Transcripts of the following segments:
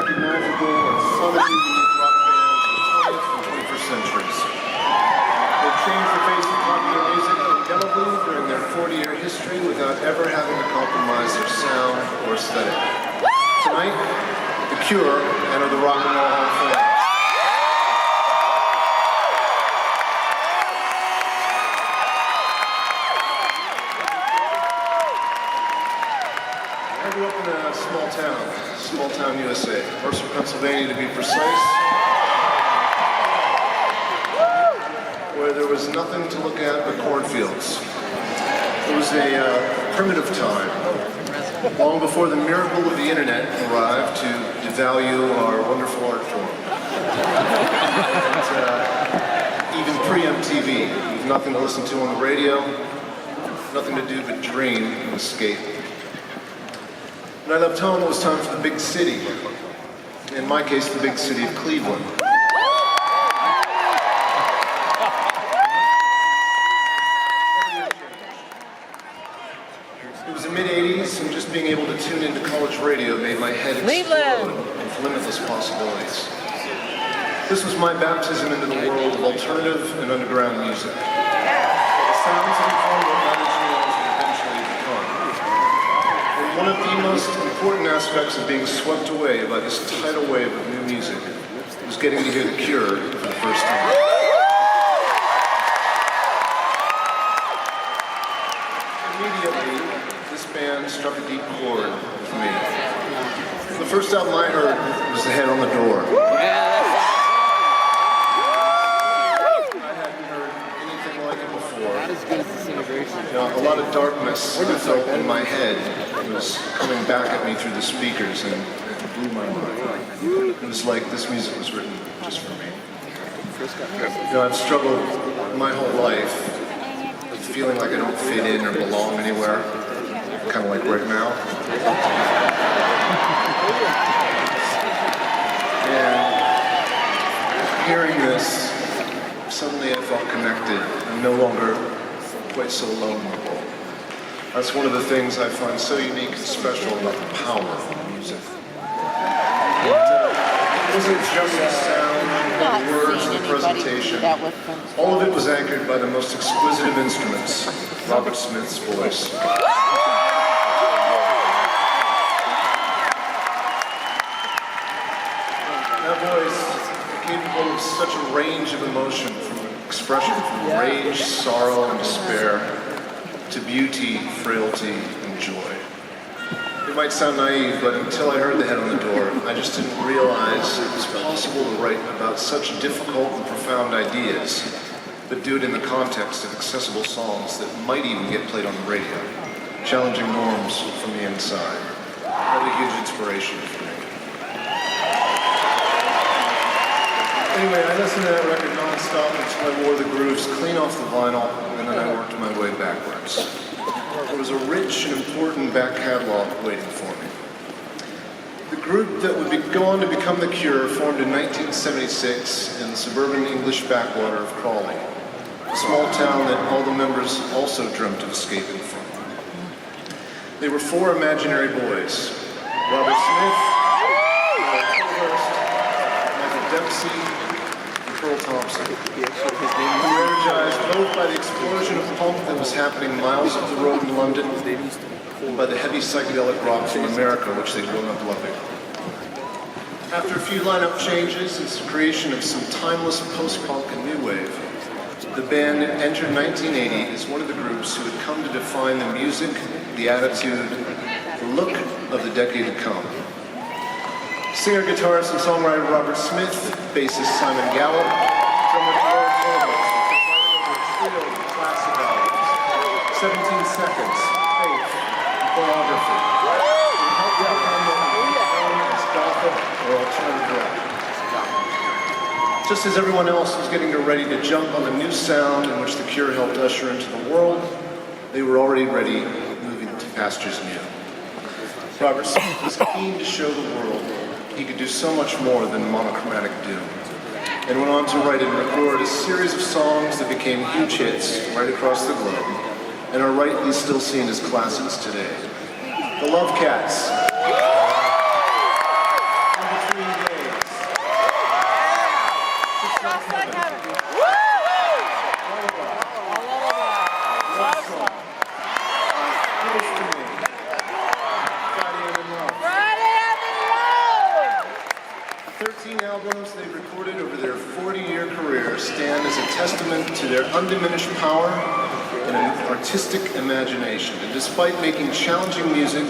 unrecognizable and fundamentally unique rock bands of the 20th and 21st centuries. They've changed the face of popular music indelibly during their 40-year history without ever having to compromise their sound or aesthetic. Tonight, The Cure enter the Rock and Roll Hall of Fame. I grew up in a small town, USA, Mercer, Pennsylvania to be precise, where there was nothing to look at but cornfields. It was a primitive time, long before the miracle of the internet arrived to devalue our wonderful art form. And, even pre-MTV, with nothing to listen to on the radio, nothing to do but dream and escape. When I left home, it was time for the big city. In my case, the big city of Cleveland. It was the mid-'80s, and just being able to tune into college radio made my head explode with limitless possibilities. This was my baptism into the world of alternative and underground music. The sounds that informed what Nine Inch Nails would eventually become. And one of the most important aspects of being swept away by this tidal wave of new music was getting to hear The Cure for the first time. Immediately, this band struck a deep chord with me. The first album I heard was The Head on the Door. I hadn't heard anything like it before. You know, a lot of darkness I felt in my head was coming back at me through the speakers, and it blew my mind. It was like this music was written just for me. You know, I've struggled my whole life with feeling like I don't fit in or belong anywhere, kind of like right now. And hearing this, suddenly I felt connected. I'm no longer quite so lonely. That's one of the things I find so unique and special about the power of music. It wasn't just the sound, the words, the presentation. All of it was anchored by the most exquisite of instruments, Robert Smith's voice. That voice, capable of such a range of emotion, from expression from rage, sorrow, and despair, to beauty, frailty, and joy. It might sound naive, but until I heard The Head on the Door, I just didn't realize it was possible to write about such difficult and profound ideas, but do it in the context of accessible songs that might even get played on the radio, challenging norms from the inside. That was a huge inspiration for me. Anyway, I listened to that record non-stop until I wore the grooves clean off the vinyl, and then I worked my way backwards. There was a rich and important back catalog waiting for me. The group that would go on to become The Cure formed in 1976 in the suburban English backwater of Crawley, a small town that all the members also dreamt of escaping from. They were four imaginary boys: Robert Smith, Michael Dempsey, Earl Thompson. We were energized both by the explosion of punk that was happening miles up the road in London, and by the heavy psychedelic rock from America, which they'd grown up loving. After a few lineup changes and the creation of some timeless post-punk and new wave, the band entered 1980 as one of the groups who had come to define the music, the attitude, the look of the decade to come. Singer, guitarist, and songwriter Robert Smith, bassist Simon Gallup, drummer Eric Holmes, provided over a trio of classic albums, 17 Seconds, Faith, and Pornography. We helped become what we known as gothic or alternative rock. Just as everyone else was getting ready to jump on the new sound in which The Cure helped usher into the world, they were already ready, moving to pastures new. Robert Smith was keen to show the world he could do so much more than monochromatic doom, and went on to write and record a series of songs that became huge hits right across the globe, and are rightly still seen as classics today. The Love Cats. Number 3 Albums they've recorded over their 40-year career stand as a testament to their undiminished power and an artistic imagination. And despite making challenging music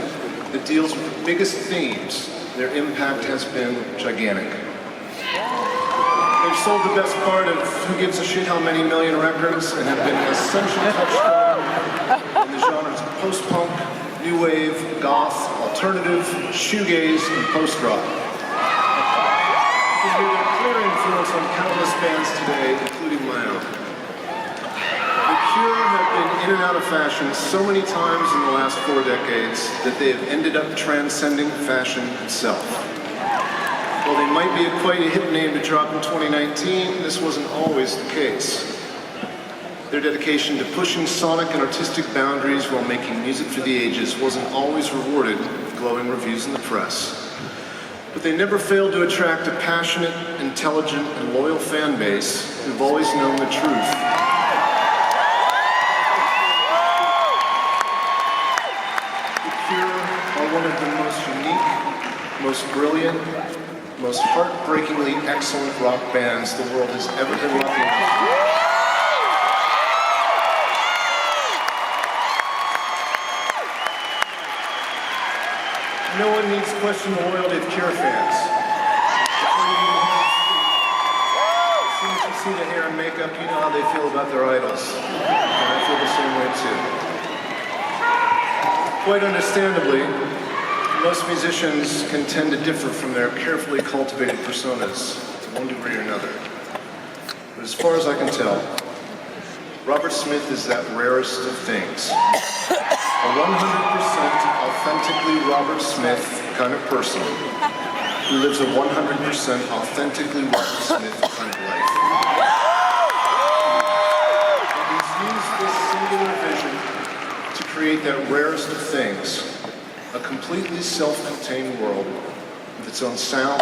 that deals with the biggest themes, their impact has been gigantic. They've sold the best part of Who Gives a Shit How Many Million records and have been an essential touchstone in the genres of post-punk, new wave, goth, alternative, shoegaze, and post-rock. You can hear their clear influence on countless bands today, including my own. The Cure have been in and out of fashion so many times in the last 4 decades that they have ended up transcending fashion itself. While they might be quite a hit name to drop in 2019, this wasn't always the case. Their dedication to pushing sonic and artistic boundaries while making music for the ages wasn't always rewarded with glowing reviews in the press. But they never failed to attract a passionate, intelligent, and loyal fan base who've always known the truth. The Cure are one of the most unique, most brilliant, most heartbreakingly excellent rock bands the world has ever been lucky enough to. No one needs to question the loyalty of Cure fans. As soon as you see the hair and makeup, you know how they feel about their idols. And I feel the same way too. Quite understandably, most musicians can tend to differ from their carefully cultivated personas to one degree or another. But as far as I can tell, Robert Smith is that rarest of things. A 100% authentically Robert Smith kind of person who lives a 100% authentically Robert Smith kind of life. And he's used this singular vision to create that rarest of things, a completely self-contained world with its own sound,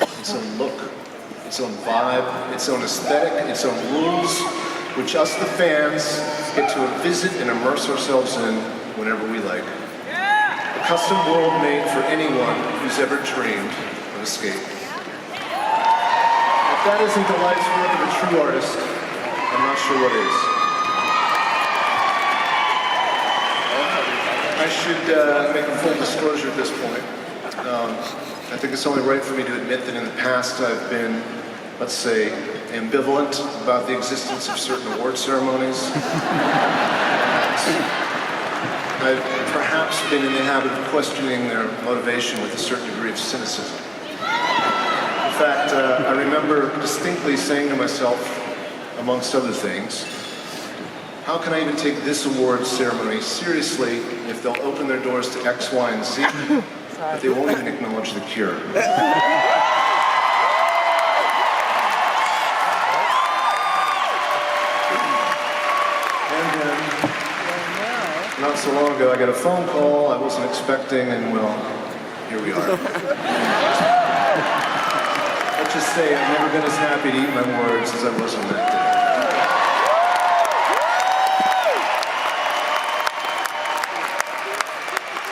its own look, its own vibe, its own aesthetic, its own rules, which us the fans get to visit and immerse ourselves in whenever we like. A custom world made for anyone who's ever dreamed of escape. If that isn't the life's work of a true artist, I'm not sure what is. I should make a full disclosure at this point. I think it's only right for me to admit that in the past I've been, let's say, ambivalent about the existence of certain award ceremonies. I've perhaps been in the habit of questioning their motivation with a certain degree of cynicism. In fact, I remember distinctly saying to myself, amongst other things, how can I even take this awards ceremony seriously if they'll open their doors to X, Y, and Z, but they won't even acknowledge the Cure? Not so long ago, I got a phone call I wasn't expecting, and well, here we are. Let's just say I've never been as happy to eat my words as I was on that day.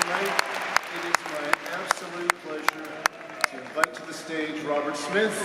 Tonight, it is my absolute pleasure to invite to the stage Robert Smith.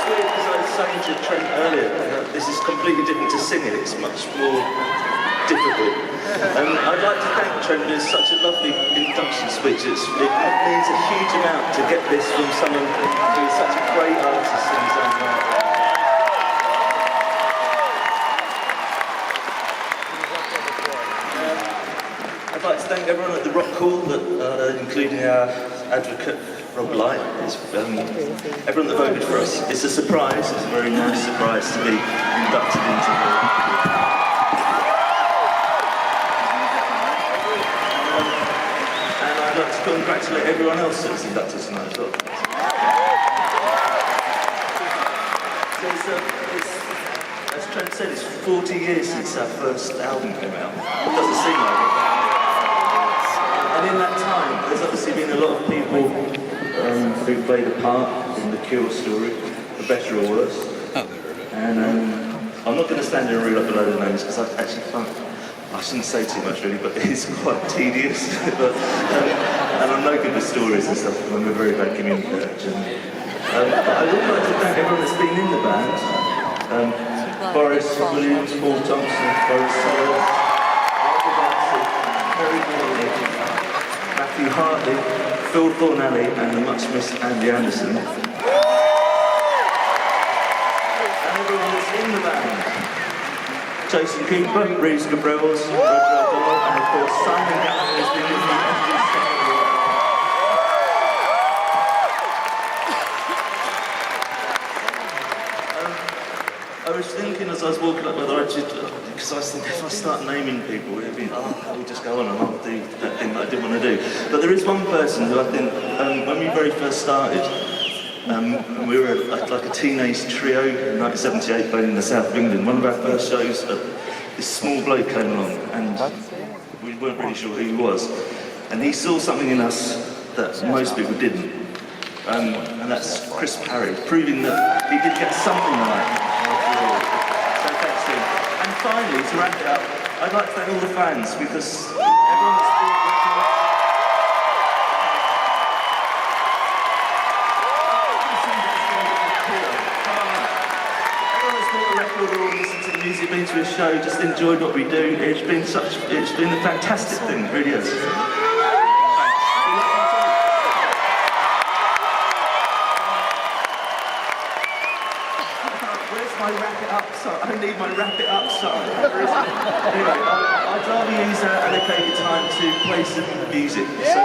weird because I was saying to Trent earlier, this is completely different to singing, it's much more difficult. I'd like to thank Trent for such a lovely induction speech. It means a huge amount to get this from someone who is such a great artist in his own right. I'd like to thank everyone at the Rock Hall, including our advocate, Rob Light, everyone that voted for us. It's a surprise, it's a very nice surprise to be inducted into the... And I'd like to congratulate everyone else that was inducted tonight as well. So as Trent said, it's 40 years since our first album came out. It doesn't seem like it. And in that time, there's obviously been a lot of people who played a part in the Cure story, for better or worse. And I'm not going to stand here and read up a load of names because I actually can't. I shouldn't say too much really, but it's quite tedious. And I'm no good with stories and stuff. I'm a very bad communicator. But I would like to thank everyone that's been in the band. Boris Williams, Paul Thompson, Boris Sellers, Arthur Darcy, Terry Morley, Matthew Hartley, Phil Thornalley and the much missed Andy Anderson. And everyone that's in the band. Jason Cooper, Reeves Gabrels, Roger O'Donnell, and of course Simon Gallagher has been with me every step of the way. I was thinking as I was walking up whether I should, because I was thinking if I start naming people, it'd be, I'll just go on and I'll do that thing that I didn't want to do. But there is one person who I think, when we very first started, we were like a teenage trio in 1978 playing in the south of England. One of our first shows, this small bloke came along and we weren't really sure who he was. And he saw something in us that most people didn't. And that's Chris Parry, proving that he did get something right. So thanks to him. And finally, to wrap it up, I'd like to thank all the fans because everyone that's been watching. Everyone that's bought a record or listened to the music, been to a show, just enjoyed what we do. It's been a fantastic thing, it really is. My wrap it up song. I need my wrap it up song. Anyway, I'd rather use allocated time to play some music. So